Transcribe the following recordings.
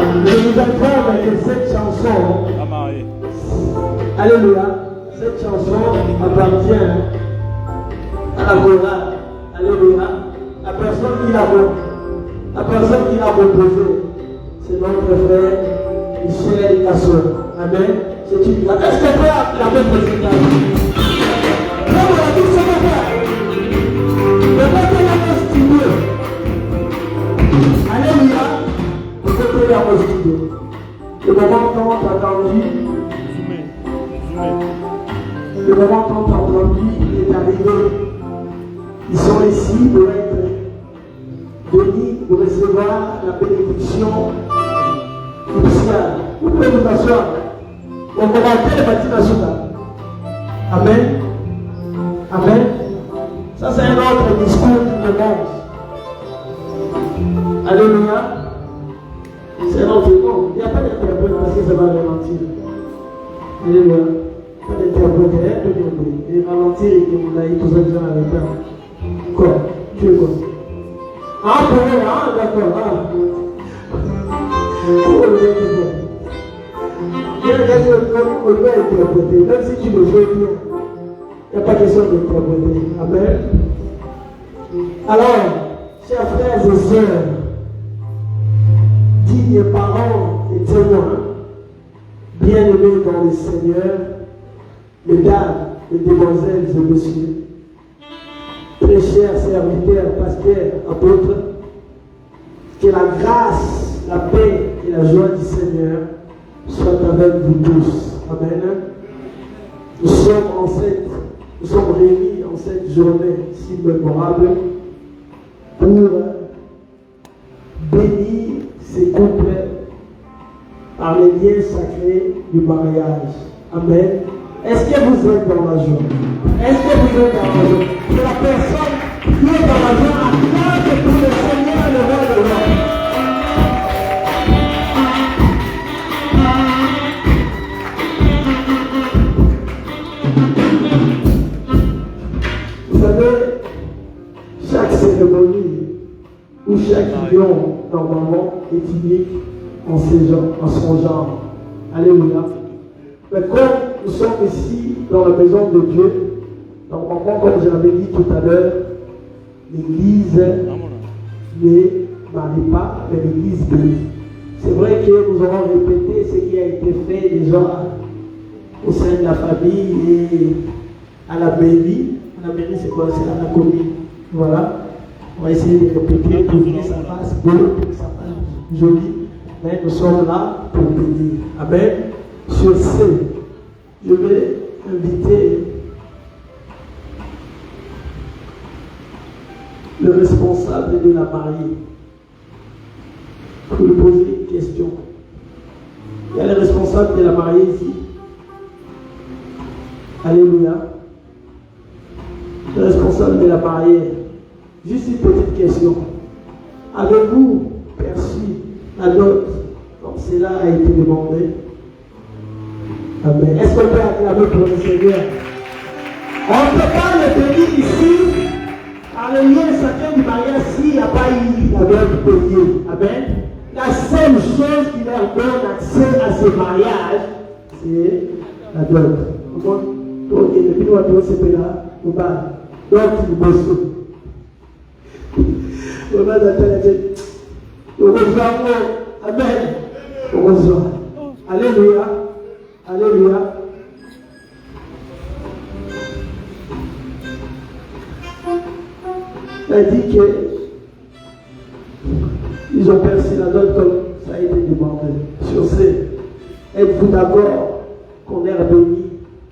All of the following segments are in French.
Je vous informe que cette chanson, alléluia, cette chanson appartient à la chorale. Alléluia. La personne qui l'a composée, c'est notre frère Michel Kasson. Amen. C'est une grâce. Est-ce que tu peux la même présentation? Non, on a dit ce qu'on fait. Le côté de la studio. Alléluia. Le côté de la studio. Le moment tant attendu. Le moment tant attendu est arrivé. Ils sont ici pour être bénis, pour recevoir la bénédiction nuptiale. Vous pouvez vous asseoir. On va commenter le bâtiment là. Amen. Amen. Ça, c'est un autre discours qui commence. Alléluia. C'est un autre nom. Il n'y a pas d'interprète parce que ça va ralentir. Alléluia. Pas d'interprète. Et ralentir et que vous avez tout ça déjà à l'intérieur. Quoi? Tu es quoi? Ah, pour eux, ah, d'accord. Ah. On doit interpréter, même si tu le fais bien, il n'y a pas question d'interpréter. Amen. Alors, chers frères et sœurs, dignes parents et témoins, bien-aimés dans le Seigneur, mesdames, mesdemoiselles et messieurs, très chers serviteurs, pasteurs, apôtres, que la grâce, la paix et la joie du Seigneur soient avec vous tous. Amen. Nous sommes réunis en cette journée si mémorable pour bénir ces couples par les liens sacrés du mariage. Amen. Est-ce que vous êtes dans la joie? Est-ce que vous êtes dans la joie? Que la personne qui est dans la joie acclame pour le Seigneur le roi de l'homme. Vous savez, chaque cérémonie ou chaque union, normalement, est unique en son genre. Alléluia. Mais comme nous sommes ici dans la maison de Dieu, normalement, comme je l'avais dit tout à l'heure, l'Église ne marie pas, mais l'Église bénit. C'est vrai que nous aurons répété ce qui a été fait déjà au sein de la famille et à la mairie. La mairie, c'est quoi? C'est la commune. Voilà. On va essayer de répéter pour que ça fasse beau, pour que ça fasse joli. Mais nous sommes là pour bénir. Amen. Sur ce, je vais inviter le responsable de la mariée pour lui poser une question. Il y a le responsable de la mariée ici. Alléluia. Le responsable de la mariée. Juste une petite question. Avez-vous perçu la dot comme cela a été demandé? Amen. Est-ce qu'on peut acclamer pour le Seigneur? On ne peut pas le tenir ici par le lien sacré du mariage s'il n'y a pas eu la dot payée. Amen. La seule chose qui leur donne accès à ce mariage, c'est la dot. Donc, depuis nous avons ce là, on va. Donc, il bosse. On va d'attendre. On reçoit. Amen. On reçoit. Alléluia. Alléluia. Elle dit qu'ils ont percé la dot comme ça a été demandé. Sur ce, êtes-vous d'accord qu'on est béni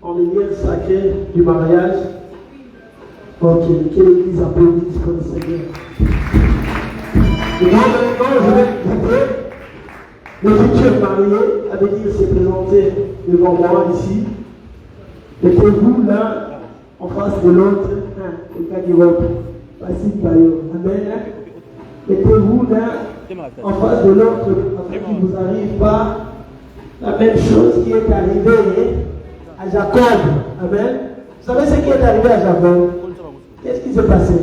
en les liens sacrés du mariage? Ok, que l'Église applaudisse pour le Seigneur. Et maintenant, je vais inviter le futur marié à venir se présenter devant moi ici. Mettez-vous là, en face de l'autre, le gars qui vote, Passy Bayo. Amen. Mettez-vous là, en face de l'autre, afin qu'il ne vous arrive pas la même chose qui est arrivée à Jacob. Amen. Vous savez ce qui est arrivé à Jacob? Qu'est-ce qui s'est passé?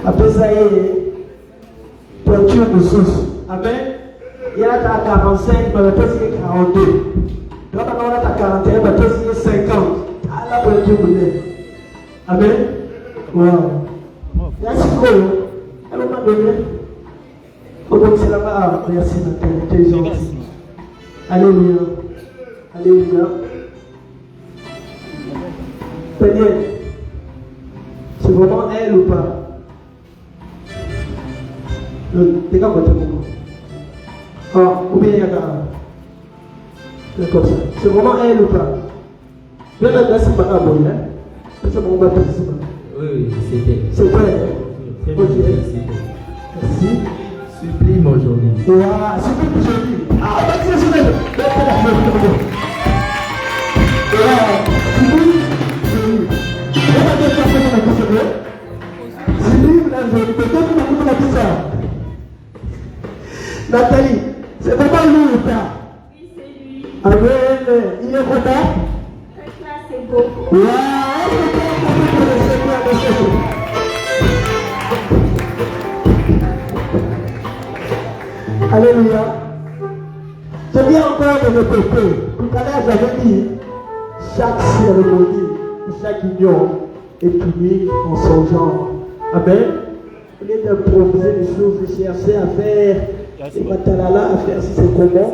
Après ça, il y a toiture de source. Amen. Il y a à 45, mais le test est 42. Là, maintenant, on est à 41, mais le test est 50. Ah, là, pour Dieu, vous l'êtes. Amen. Wow. Merci beaucoup. À un moment donné, c'est là-bas. Merci, Nathalie. Tu es gentil. Alléluia. Alléluia. Daniel, c'est vraiment elle ou pas? T'es comme votre moment. Ah, ou bien il y a comme ça. C'est vraiment elle ou pas? Bien la grâce, c'est pas à bon, hein? C'est mon bateau, c'est pas. Oui, c'était. C'est vrai. Ok. Merci. Sublime aujourd'hui. Voilà, sublime aujourd'hui. Ah, merci, c'est vrai. Nathalie, c'est vraiment lui ou pas? Oui, c'est lui. Amen. Il est content? Très classe, c'est beau. Alléluia. Je viens encore de me répéter. Tout à l'heure, j'avais dit, chaque cérémonie, chaque union est unique en son genre. Amen. Au lieu d'improviser les choses, de chercher à faire des matalala, à faire si c'est comment,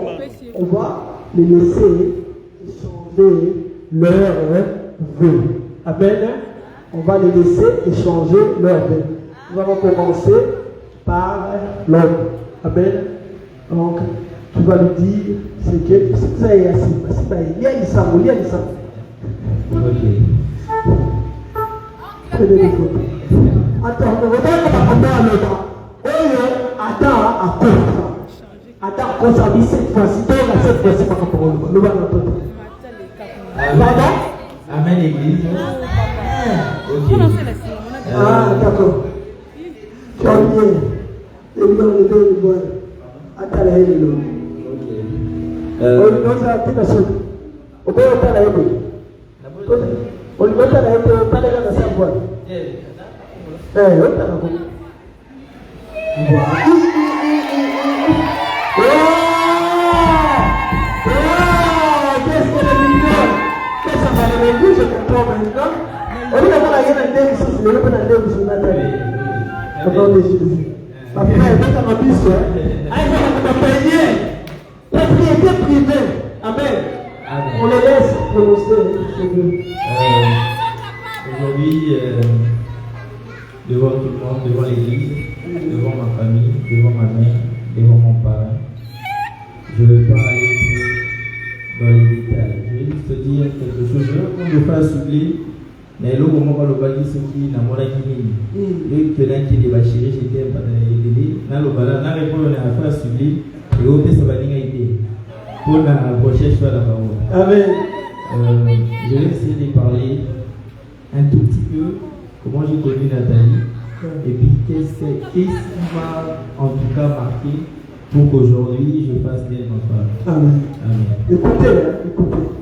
on va les laisser échanger leurs vœux. Amen. On va les laisser échanger leurs vœux. Nous allons commencer par l'homme. Amen. Donc, tu vas lui dire, c'est que ça est assis. C'est pas il y a une ça. Ok. Prenez des photos. Attends, attends, qu'on s'habille cette fois-ci, cette fois-ci, par rapport au pardon? Amen, l'église. Ok. Ah, d'accord. Tu as oublié. Les blancs, les deux, les bois. Attends, les deux. On lui donne ça à toute la chose. On peut être à la haine. On lui donne à la haine, on peut aller dans sa boîte. On peut aller. Qu'est-ce que le million? Qu'est-ce que ça va le dire? Je comprends maintenant. On dit qu'on a rien à dire, c'est le peu de dire sur Nathalie. Au nom de Jésus. Ma frère, elle est dans ma bise. Elle va payer. Propriété privée. Amen. On le laisse prononcer. Aujourd'hui, devant tout le monde, devant l'église, devant ma famille, devant ma mère, devant mon parrain, je ne vais pas aller trop dans les détails. Je vais juste te dire quelque chose. Je vais prendre le pas souffler, mais là, au moment où le bas dit ce qui n'a pas d'acquis, le que l'un qui est débaché, j'étais un peu dans les délais, dans le bas, dans les points, on a affaire à souffler, et au fait, ça va dire pour la prochaine fois la parole. Amen. Je vais essayer de parler un tout petit peu comment j'ai connu Nathalie et puis qu'est-ce qui m'a en tout cas marqué pour qu'aujourd'hui je fasse d'elle ma femme. Amen. Amen. Écoutez.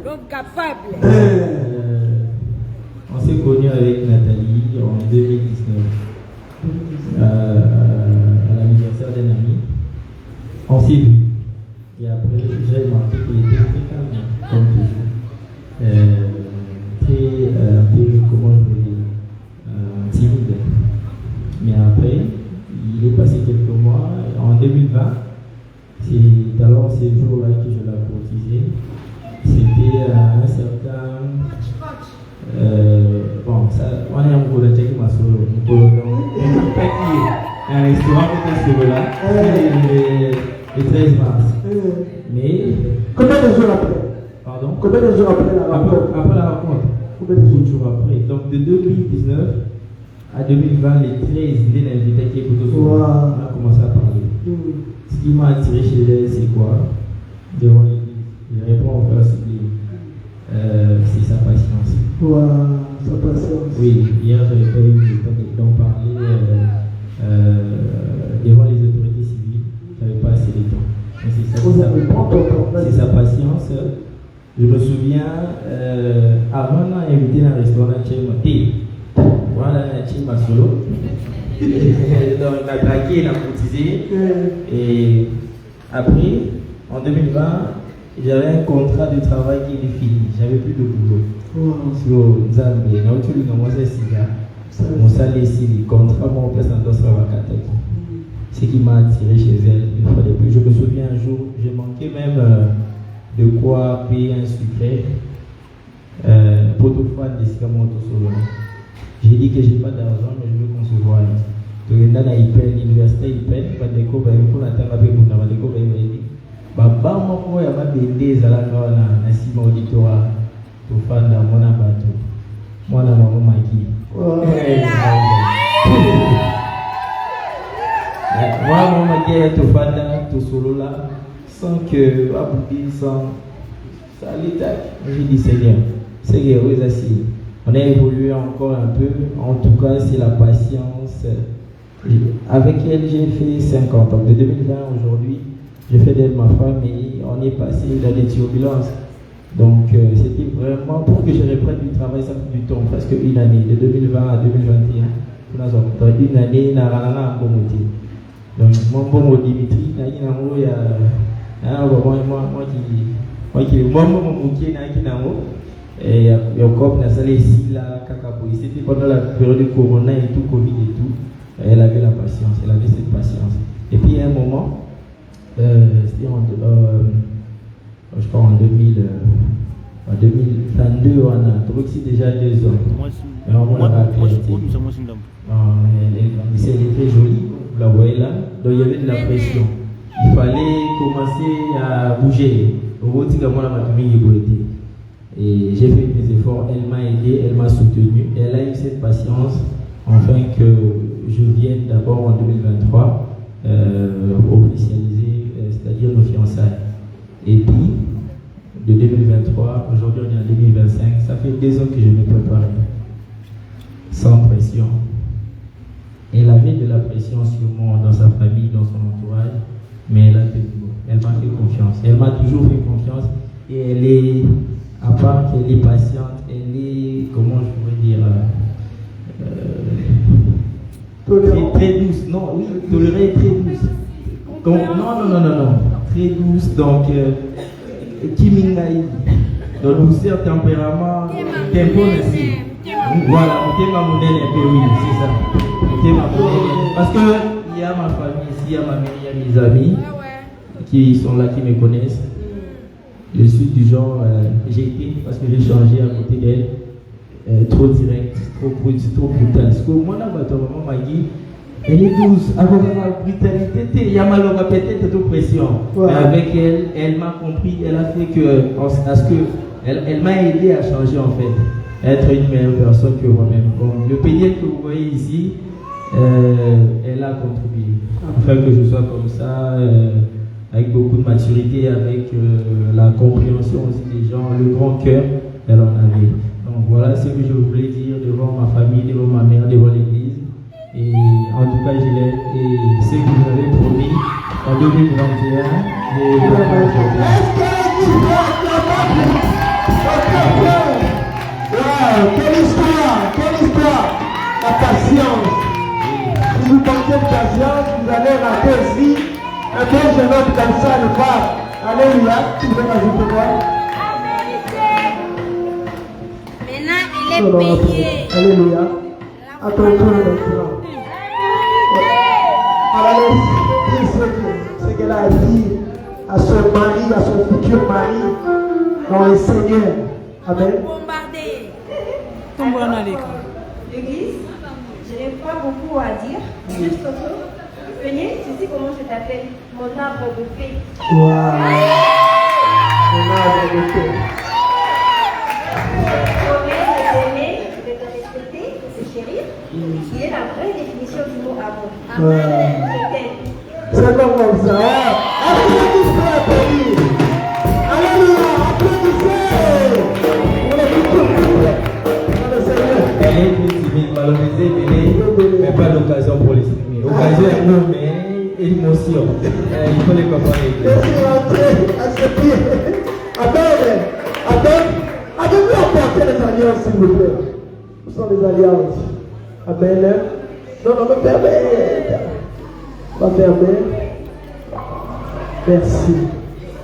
Donc capable. On s'est connus avec Nathalie en 2019 à l'anniversaire d'un ami. On s'est vu. Et après, j'ai remarqué qu'il était très calme, comme toujours. Très, un peu, comment je veux dire, timide. Mais après, il est passé quelques mois. En 2020, c'est alors ces jours-là que je l'ai courtisé. C'était un certain. Bon, ça, on est un peu de check ma solo. Un restaurant qui est sur là, le 13 mars. Mais. Combien de jours après? Pardon? Combien de jours après la rencontre? Après la rencontre. Combien de jours après? Donc de 2019 à 2020, les 13 l'invité qui est pour tout on a commencé à parler. Ce qui m'a attiré chez elle, c'est quoi? Devant l'église. Je réponds au frère Sibli. C'est sa patience. Sa patience. Oui, hier j'avais pas eu le temps d'en parler devant les autorités civiles. J'avais pas assez de temps. C'est sa patience. Je me souviens, avant d'inviter dans un restaurant voilà, Tchema Solo. Donc, il a dragué, il a courtisé. Et Après, en 2020, j'avais un contrat de travail qui est fini. J'avais plus de boulot. Sur Zambie, mon salaire ici, le contrat, mon place en ce qui m'a attiré chez elle une fois de plus. Je me souviens un jour, j'ai manqué même de quoi payer un sucré pour tout faire des Sikamoto Solo. J'ai dit que j'ai pas d'argent, mais je veux qu'on se voie. Donc, dans l'université, il peine, il va découvrir pour la terre avec vous, il va découvrir. Baba, moi, il y a des alangos na sima auditoire pour faire dans mon abattu. Moi, na maman Maki. Moi, maman Maki est tout fan tout solo là, sans que Aboudi, sans ça l'état. J'ai dit Seigneur, oui, assis. On a évolué encore un peu. En tout cas, c'est la patience. Avec elle, j'ai fait 50 ans. De 2020 à aujourd'hui, j'ai fait d'elle ma femme et on est passé dans des turbulences. Donc, c'était vraiment pour que je reprenne du travail, ça fait du temps, presque une année, de 2020 à 2021. Dans une année, on a un bon motif. Donc, mon bon Dimitri, moi qui et il y a encore une salle ici, là, c'était pendant la période de Corona et tout, Covid et tout. Elle avait la patience, elle avait cette patience. Et puis, à un moment, c'était je crois en 2022, on a trouvé que c'est déjà 2 ans. Elle était très jolie, vous la voyez là. Donc, il y avait de la pression. Il fallait commencer à bouger. Et j'ai fait mes efforts, elle m'a aidé, elle m'a soutenu, elle a eu cette patience, afin que je vienne d'abord en 2023 officialiser, c'est-à-dire nos fiançailles. Et puis, de 2023, aujourd'hui on est en 2025, ça fait 2 ans que je me prépare, sans pression. Elle avait de la pression sur moi, dans sa famille, dans son entourage, mais elle a tenu. Elle m'a fait confiance, elle m'a toujours fait confiance, et elle est... À part qu'elle est patiente, elle est, comment je pourrais dire, très douce. Non, oui, tolérée, très douce. Donc, non. Très douce, donc, Kimingaï. Donc, douceur, tempérament, tempo aussi. Voilà, on t'aime à mon aile un peu, oui, c'est ça. On t'aime à mon aile. Parce qu'il y a ma famille ici, il y a ma mère, il y a mes amis qui sont là, qui me connaissent. Je suis du genre, j'ai été, parce que j'ai changé à côté d'elle, trop direct, trop brutal. Parce que moi, là, ma maman Maggie, elle est douce, avec la brutalité, il y a malheureusement peut-être toute pression. Ouais. Mais avec elle, elle m'a compris, elle a fait elle m'a aidé à changer en fait, être une meilleure personne que moi-même. Bon, le PDL que vous voyez ici, elle a contribué, afin que je sois comme ça. Avec beaucoup de maturité, avec la compréhension aussi des gens, le grand cœur, elle en avait. Donc voilà ce que je voulais dire devant ma famille, devant ma mère, devant l'église. Et en tout cas, je l'aime. Et ce que vous avez promis en 2021, quelle histoire, la patience. Si vous manquez de patience, vous allez rater aussi. Un bon jeune homme comme ça, le pape. Alléluia. Tu veux rajouter quoi? Maintenant, il est payé. Alléluia. À ton tour maintenant. Alors, dis ce qu'elle a dit à son mari, à son futur mari, dans le Seigneur. Amen. L'église, je n'ai pas beaucoup à dire. Juste venez, tu sais comment je t'appelle, mon arbre de paix. Wow. Mon arbre de paix. Je te promets de t'aimer, de te respecter, de te chérir, qui est la vraie définition du mot amour. Amen. Je t'aime. C'est comme ça. Applaudissez à Paris. Alléluia. Applaudissez. On est tout elle est plus timide, valorisée, mais pas d'occasion pour l'exprimer. Occasion est non, mais émotion. Il faut les comparer. Laissez entrer à ce pied. Amen. Avez-vous apporté les alliances, s'il vous plaît? Où sont les alliances? Amen. Non, me permet. Va fermer. Merci.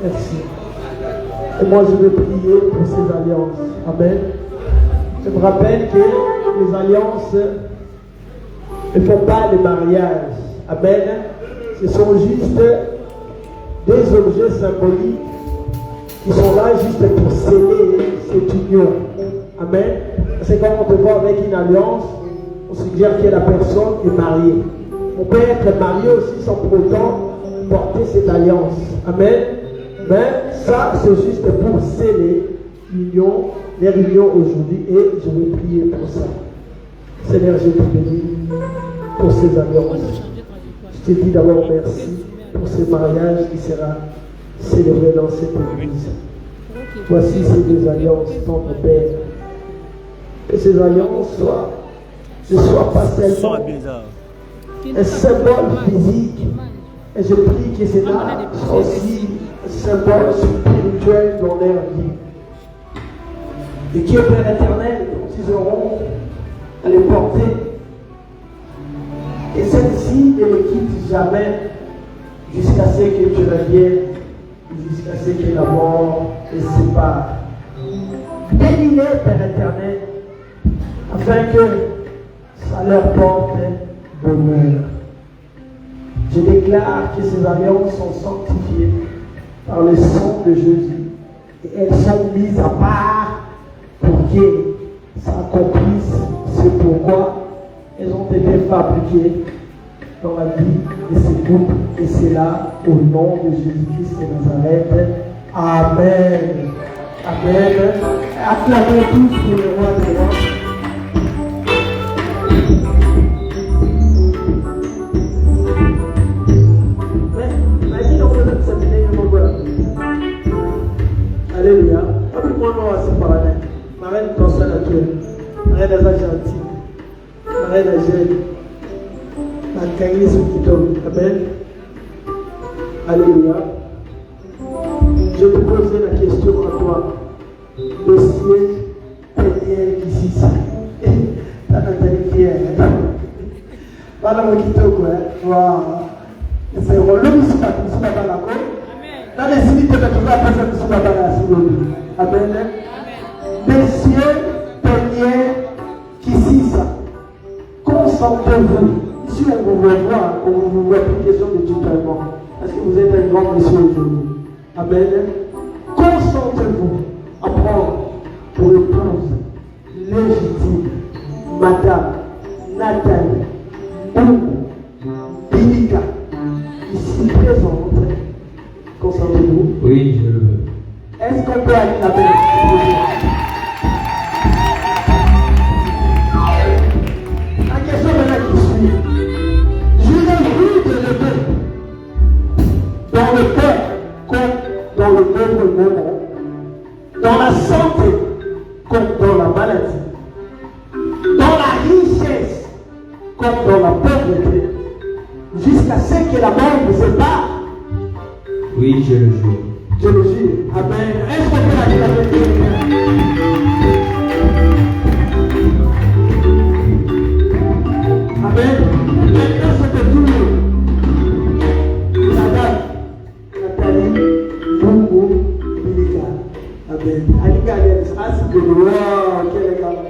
Merci. Et moi, je vais prier pour ces alliances. Amen. Je me rappelle que les alliances ne font pas le mariage. Amen. Ce sont juste des objets symboliques qui sont là juste pour sceller cette union. Amen. C'est comme on te voit avec une alliance, on suggère que la personne est mariée. On peut être marié aussi sans pour autant porter cette alliance. Amen. Mais ça, c'est juste pour sceller l'union, les réunions aujourd'hui, et je vais prier pour ça. Seigneur, je te bénis pour ces alliances. Je te dis d'abord merci pour ce mariage qui sera célébré dans cette église. Voici ces deux alliances, ton Père. Que ces alliances ne soient pas seulement un symbole physique, et je prie que cela soit aussi un symbole spirituel dans leur vie. Et que Père éternel, ils auront à les porter. Et celle-ci ne les quitte jamais jusqu'à ce que tu reviennes, jusqu'à ce que la mort les sépare. Bénis-les, Père éternel, afin que ça leur porte bonheur. Je déclare que ces alliances sont sanctifiées par le sang de Jésus et elles sont mises à part pour que ça accomplisse ce pourquoi elles ont été fabriquées dans la vie de ces couples, et c'est là au nom de Jésus-Christ de Nazareth. Amen. Amen. Acclamez tous pour le roi des rois. Alléluia. Moi, non, c'est pas vrai. Ma reine console à Dieu. Ma reine est gentille. Ma reine est jeune. Ma reine est qui tombe. Amen. Alléluia. Je te pose la question à toi. Le ciel est ici. T'as entendu qui est? Pas dans le quito, quoi. Wow. C'est relou, c'est pas la côte. Dans les cités, tu vas passer sur la balance. Amen. Messieurs, peignez qui s'y ça. Concentrez-vous. Ici, on vous voit, on vous voit plus question de tutoiement. Parce que vous êtes un grand monsieur aujourd'hui. Amen. Concentrez-vous à prendre pour épouse légitime Madame Nathalie Bilika, ici présente. Concentrez-vous. Oui, je le veux. Est-ce qu'on peut aller la belle? La question maintenant qui suit. Je l'ai vu de lever dans le cœur comme dans le pauvre moment, dans la santé comme dans la maladie, dans la richesse comme dans la pauvreté, jusqu'à ce que la mort vous sépare. Oui, je le jure. Je le jure. Amen. Est-ce qu'on peut aller la vérité? Amen. Maintenant, c'est le tour. Madame Nathalie Bungo Bilika. Amen. Alika, c'est que wow, quel est galant.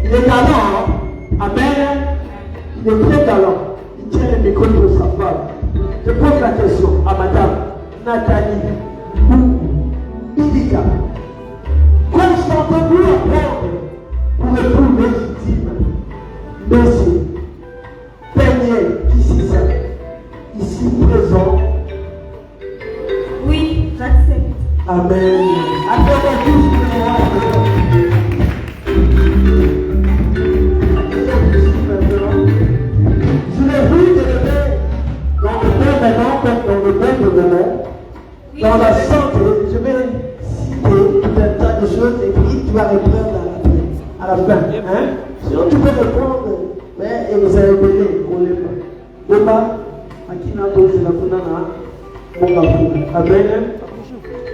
Il est galant, hein? Amen. Il est très galant. Il tient le micro de sa femme. Je pose la question à madame Nathalie Bilika. Concentrez-vous à prendre pour le tout légitime. Monsieur, Peignez, ici présent. Oui, j'accepte. Amen. Acclamez tous pour le roi. Je l'ai vu de lever dans le bon moment comme dans le bon moment. Dans la santé, je vais citer tout un tas de choses et puis tu vas répondre à la fin. Hein? Sinon tu peux répondre, mais et vous allez donner, on l'est pas. Oba, Akina Tosi la Kunana, Mongabu. Amen.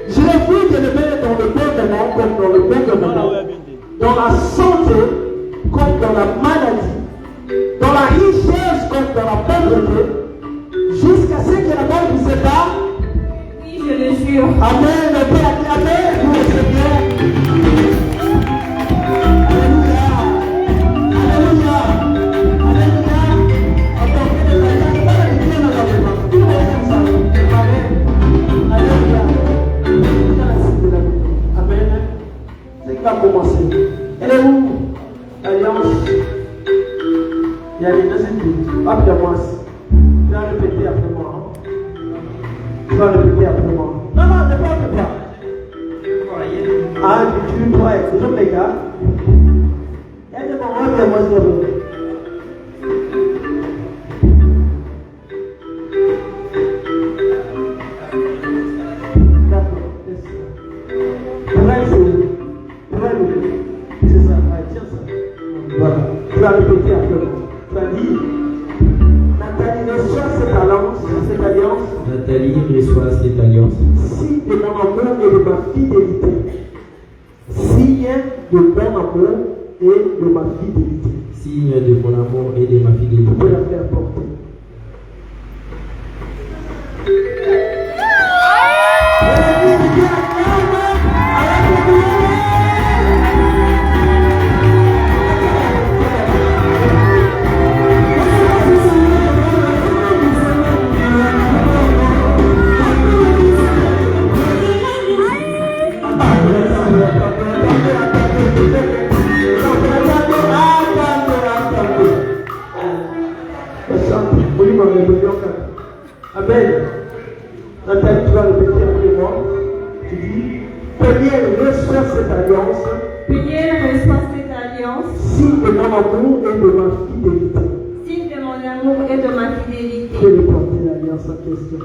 Je l'ai vu de lever dans le bon moment comme dans le bon moment. Dans la santé comme dans la maladie. Dans la richesse comme dans la pauvreté. Jusqu'à ce que la mort vous sépare. sûr. Amen. Le Père dit Amen pour le Seigneur. Alléluia. Alléluia. Alléluia. Apportez le bagages, pas les pieds dans la main. Tout le monde aime ça. Amen. Alléluia. Amen. C'est qui va commencer. Elle est où? L'alliance. Il y a les deux équipes. Pas de moi. Tu vas répéter après moi. Tu vas répéter après moi. Non, non, ne parle pas. 1, 2, 3, toujours les gars. Il y a des moments où moi je veux. D'accord, c'est ça. Tiens ça. Voilà. Tu vas répéter après moi. Tu vas dire Nathalie reçoit cette alliance. Nathalie reçoit cette alliance. Signe de mon amour et de ma fidélité. Signe de mon amour et de ma fidélité. Signe de mon amour et de ma fidélité. Je peux la faire porter. Amen. Nathalie, tu vas répéter après moi. Tu dis, Peniel reçoit cette alliance. Peniel reçoit cette alliance. Signe de mon amour et de ma fidélité. Signe de mon amour et de ma fidélité. Je vais porter l'alliance en question.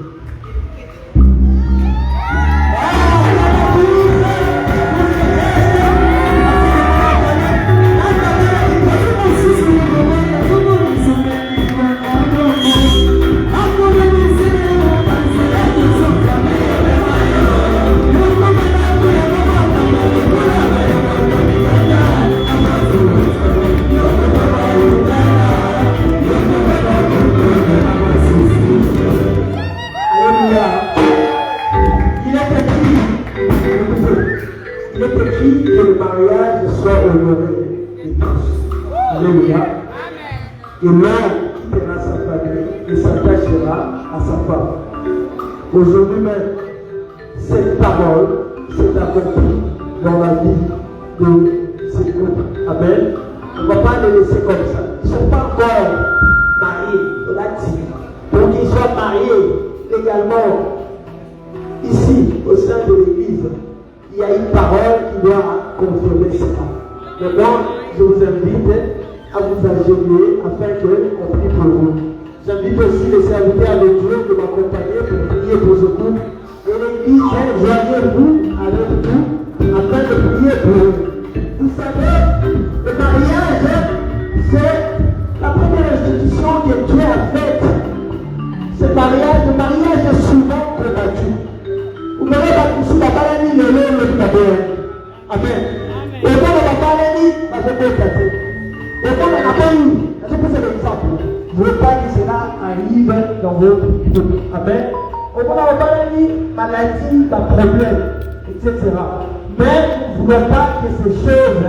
Que le mariage soit honoré de tous. Alléluia. Et l'homme quittera sa famille et s'attachera à sa femme. Aujourd'hui même, cette parole s'est accomplie dans la vie de ces couples. Amen. On ne va pas les laisser comme ça. Ils ne sont pas encore mariés, on l'a dit. Pour qu'ils soient mariés légalement, ici, au sein de l'Église, il y a une parole qui doit confirmer cela. Maintenant, je vous invite à vous agenouiller afin qu'on prie pour vous. J'invite aussi les serviteurs de Dieu de m'accompagner pour prier pour ce couple. Et l'Église, joignez-vous avec nous afin de prier pour eux. Vous savez, le mariage, c'est la première institution que Dieu a faite. Ce mariage, le mariage est souvent combattu. Vous n'avez pas poussé la balle ni le lait le tabac. Amen. Et quand on va parler, ça se peut casser. Et quand on n'a pas eu, je peux c'est l'exemple. Je ne veux pas que cela arrive dans vos couple. Amen. Au moment où on va parler, maladie, problème, etc. Mais vous ne voulez pas que ces choses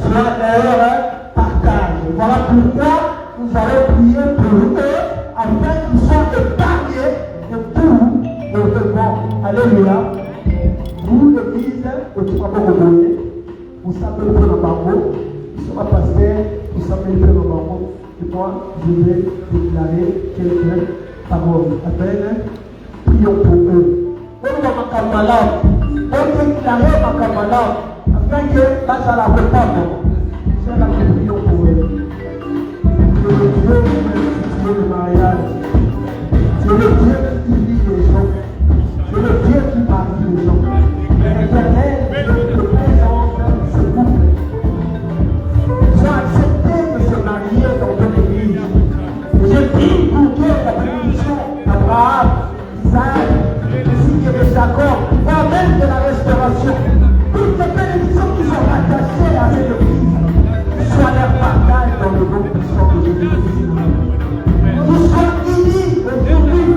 soient leur partage. Voilà pourquoi nous allons prier pour eux afin qu'ils soient épargnés de tout notre. Alléluia. Vous, l'église, au Tupako Roboye, vous savez le faire dans Bango, ils sont ma pasteur, vous savez le faire dans Bango, et moi, je vais déclarer quelques paroles. Amen. Prions pour eux. On va ma malade, on déclarer ma malade, afin que ça la reprenne. C'est la prions pour eux. Que le Dieu qui fait le mariage, c'est le Dieu qui lit les gens. C'est le Dieu qui marie les gens. L'Éternel te présente ce couple. Ils ont accepté de se marier dans ton église. Je prie pour que la bénédiction d'Abraham, Isaac, ainsi que de Jacob, voire même de la restauration, toutes les bénédictions qui sont rattachées à cette église, soient leur partage dans le nom puissant de Jésus-Christ. Nous soyons unis aujourd'hui.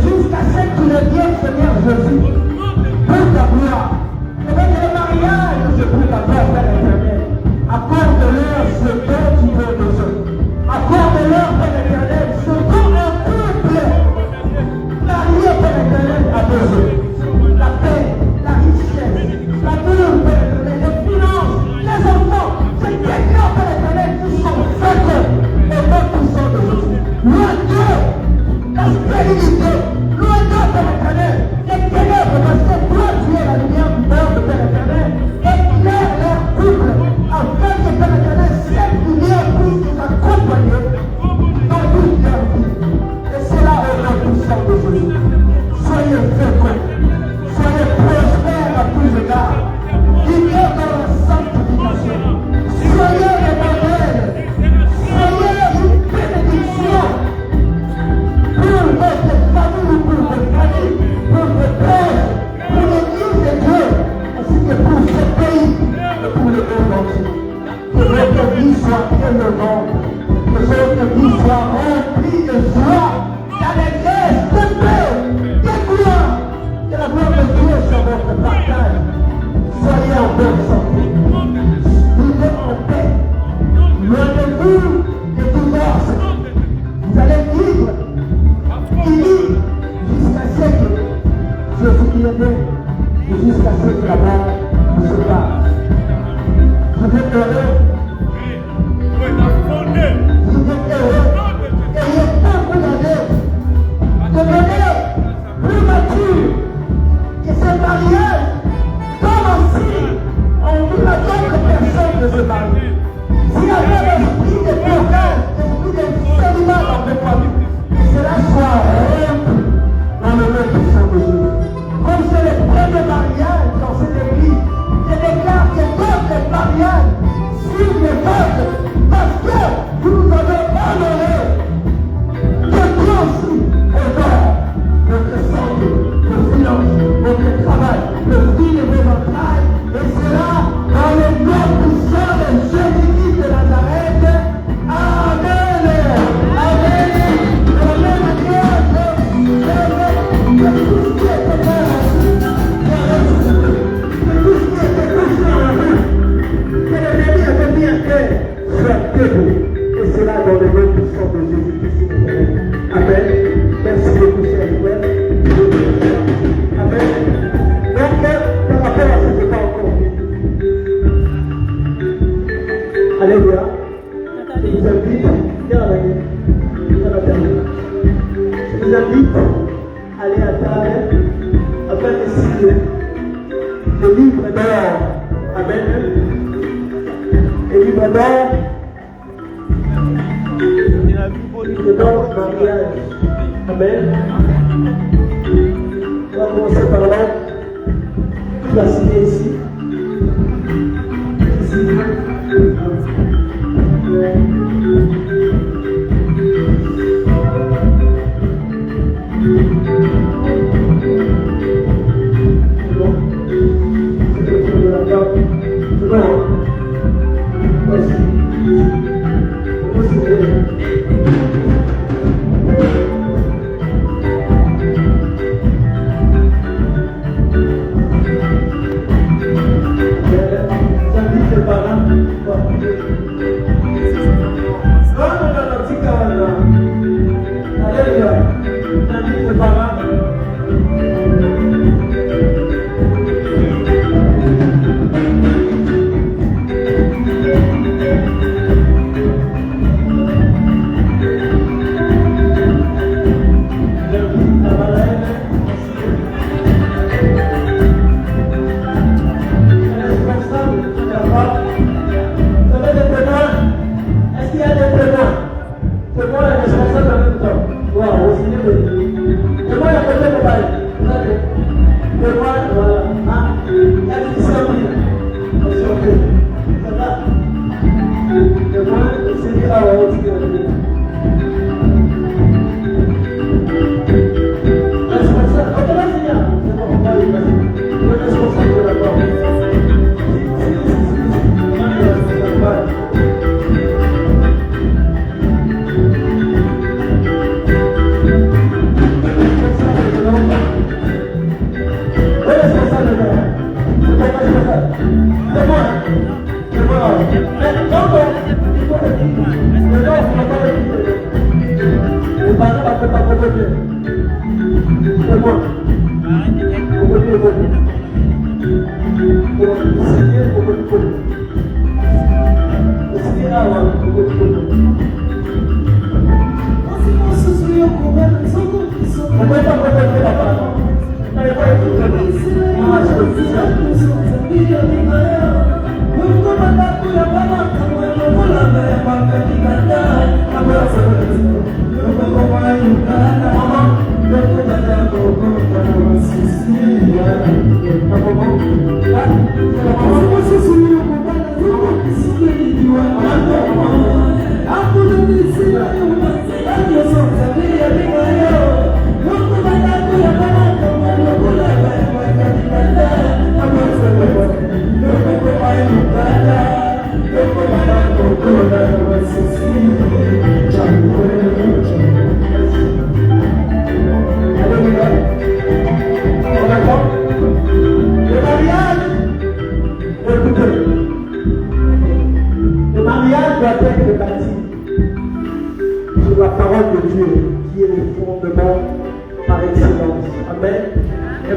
Jusqu'à ce que le bien Seigneur Jésus, le monde, que votre vie soit remplie de joie, d'allégresse, de paix, de gloire. Que la gloire de Dieu soit votre partage. Soyez en bonne santé. Vivez en paix. Loin de vous de divorce. Vous allez vivre unis jusqu'à ce que Jésus qui est né, jusqu'à ce que la mort vous sépare. Vous êtes heureux. Vous êtes heureux. Et il est temps que vous avez de donner plus mature que ce mariage, comme aussi on dit à d'autres personnes de se marier. S'il y avait l'esprit de blocage, l'esprit de célibat dans vos familles, que cela soit rompu dans le nom puissant de Jésus. Comme c'est le premier mariage dans cette église, je déclare que d'autres mariages suivent les vôtres parce que vous nous avez honoré. Que Dieu aussi honore votre santé, vos finances, votre travail, le fruit de vos entrailles, et cela dans le nom puissant de Jésus-Christ de Nazareth. Amen. Amen. De la même manière que tout ce qui était mort, que tout ce qui était couché en vous, que l'ennemi avait mis à terre, soit debout. Et cela dans le nom puissant de Jésus-Christ de Nazareth. Amen. Merci beaucoup, cher frère. Amen. Donc, par rapport à ce que je n'ai pas encore dit, alléluia. Je vous invite, viens avec nous. Je vous invite à aller à table afin de signer le livre d'or. Amen. Le livre d'or. Le livre d'or mariage. Amen. On va commencer par là. Tu vas signer ici. Ici. Bon. C'est le tour de la table. C'est bon. Voici. Vous signez. J'invite les parents. Alléluia. J'invite les parents.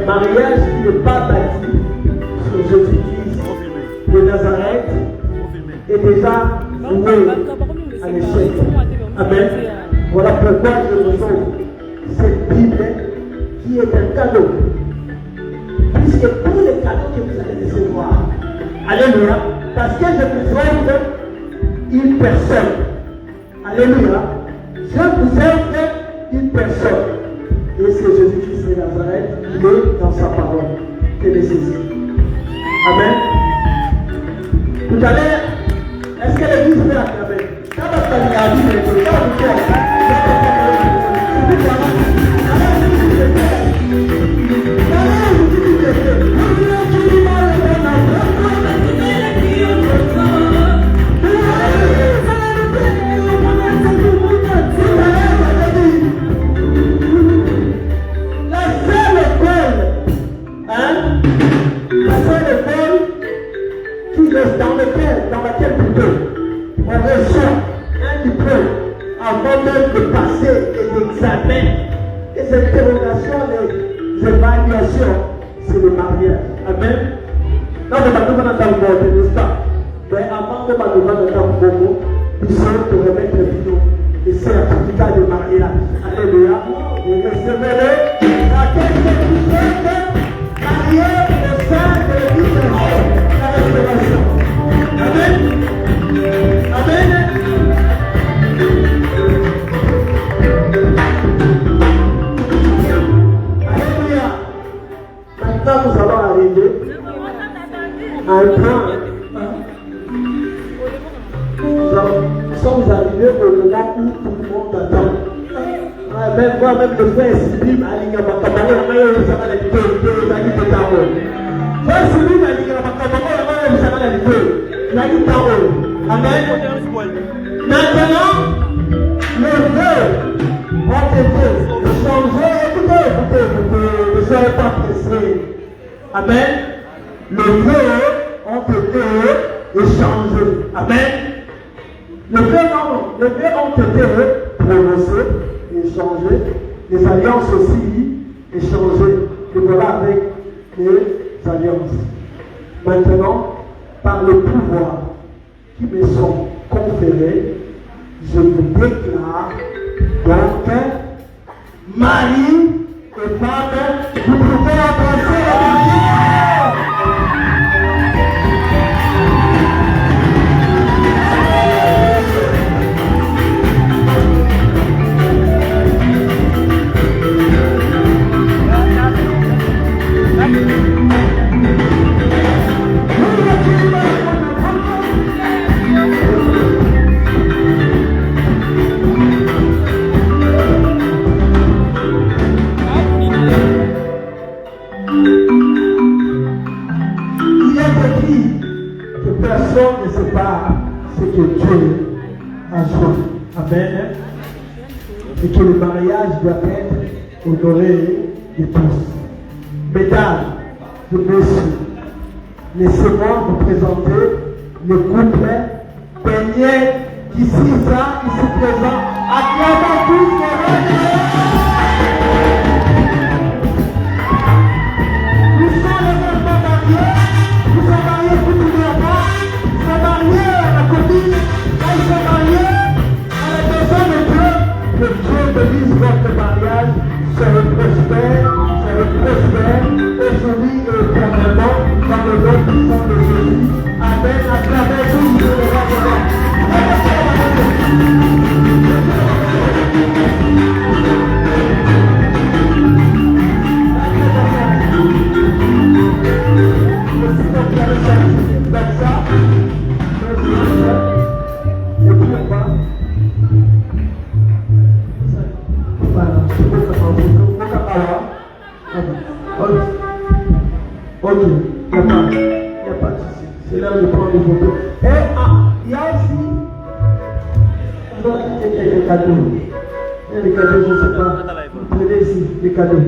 un mariage qui n'est pas bâti sur Jésus-Christ de Nazareth est déjà voué à l'échec. Amen. Voilà pourquoi je vous offre cette Bible qui est un cadeau. Puisque tous les cadeaux que vous allez recevoir, alléluia, parce que je vous offre une personne. Alléluia. Je vous offre une personne. Et c'est Jésus-Christ de Nazareth, il est dans sa parole. Qu'elle est saisie. Amen. Tout à l'heure, est-ce que l'église peut acclamer? Quand on parle de la Bible, quand on fait, dans laquelle plutôt on reçoit un diplôme avant même de passer les examens, les interrogations, les évaluations, c'est le mariage. Amen. Non, mais maintenant, on a dans le monde, n'est-ce pas? Mais avant de m'arriver dans le monde, ils sont de remettre les certificats de mariage. Alléluia. Et recevez-le à quelqu'un qui souhaite marier au sein de l'église de la restauration. Amen. Amen. Alléluia. Maintenant, nous allons arriver à un point. Nous sommes arrivés au moment où tout le monde attend. Même moi-même, le frère Sylvie, aligné à ma camarade, ça va les deux, frère Sylvie, aligné à ma camarade, ça va les deux. Amen. Maintenant, les vœux ont été changés. Écoutez, ne soyez pas pressés. Amen. Les vœux ont été échangés. Amen. Les vœux ont été prononcés, échangés. Les alliances aussi échangées. Et voilà avec les alliances. Maintenant, par le pouvoir qui me sont conférés, je vous déclare donc mari et femme, vous pouvez embrasser la vie. Personne ne sait pas ce que Dieu a joué. Amen. Et que le mariage doit être honoré de tous. Mesdames et messieurs, laissez-moi vous présenter le couple Beignet qui ici présent. Acclamons tous les mariés. Nous sommes les mêmes mariés. Nous sommes mariés pour tous les mois. Ils sont mariés à la copine. Ils sont mariés à la personne de Dieu. Que Dieu bénisse votre mariage. Soyez prospère, aujourd'hui et éternellement, dans le nom puissant de Jésus. Amen. Acclamez tous le roi de roi. Ok, il n'y a pas de souci. C'est là où je prends les photos. Et il y a aussi, il y a quelques cadeaux. Il y a des cadeaux, je ne sais pas. Vous prenez ici, les cadeaux.